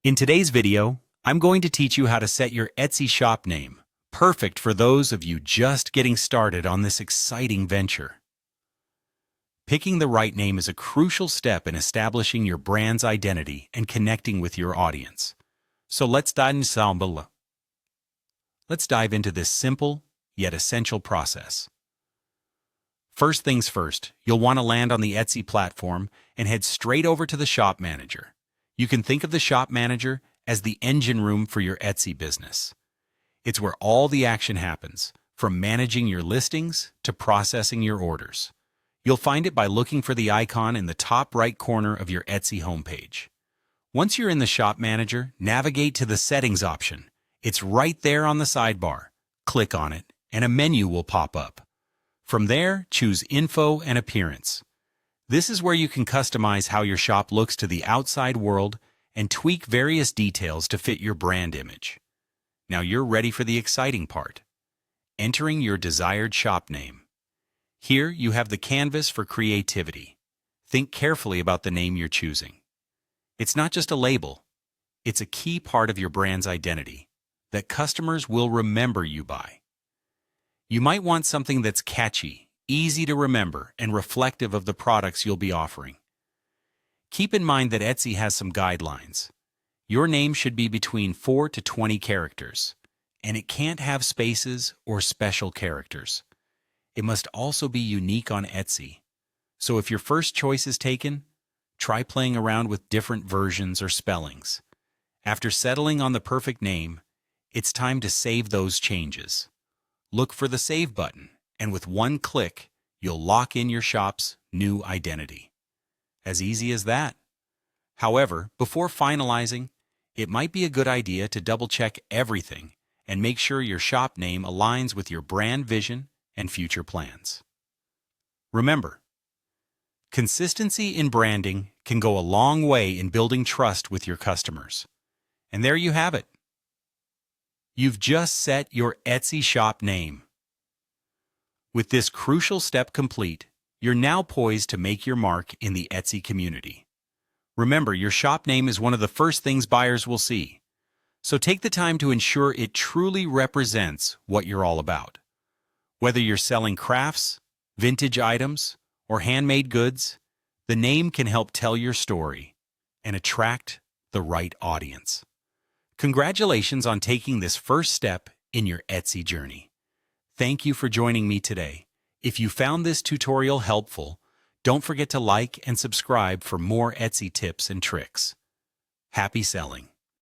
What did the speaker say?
In today's video, I'm going to teach you how to set your Etsy shop name, perfect for those of you just getting started on this exciting venture. Picking the right name is a crucial step in establishing your brand's identity and connecting with your audience. So let's dive into this simple yet essential process. First things first, you'll want to land on the Etsy platform and head straight over to the Shop Manager. You can think of the Shop Manager as the engine room for your Etsy business. It's where all the action happens, from managing your listings to processing your orders. You'll find it by looking for the icon in the top right corner of your Etsy homepage. Once you're in the Shop Manager, navigate to the Settings option. It's right there on the sidebar. Click on it, and a menu will pop up. From there, choose Info and Appearance. This is where you can customize how your shop looks to the outside world and tweak various details to fit your brand image. Now you're ready for the exciting part: entering your desired shop name. Here you have the canvas for creativity. Think carefully about the name you're choosing. It's not just a label, it's a key part of your brand's identity that customers will remember you by. You might want something that's catchy, easy to remember, and reflective of the products you'll be offering. Keep in mind that Etsy has some guidelines. Your name should be between 4 to 20 characters, and it can't have spaces or special characters. It must also be unique on Etsy. So if your first choice is taken, try playing around with different versions or spellings. After settling on the perfect name, it's time to save those changes. Look for the Save button, and with one click, you'll lock in your shop's new identity. As easy as that. However, before finalizing, it might be a good idea to double-check everything and make sure your shop name aligns with your brand vision and future plans. Remember, consistency in branding can go a long way in building trust with your customers. And there you have it. You've just set your Etsy shop name. With this crucial step complete, you're now poised to make your mark in the Etsy community. Remember, your shop name is one of the first things buyers will see, so take the time to ensure it truly represents what you're all about. Whether you're selling crafts, vintage items, or handmade goods, the name can help tell your story and attract the right audience. Congratulations on taking this first step in your Etsy journey. Thank you for joining me today. If you found this tutorial helpful, don't forget to like and subscribe for more Etsy tips and tricks. Happy selling!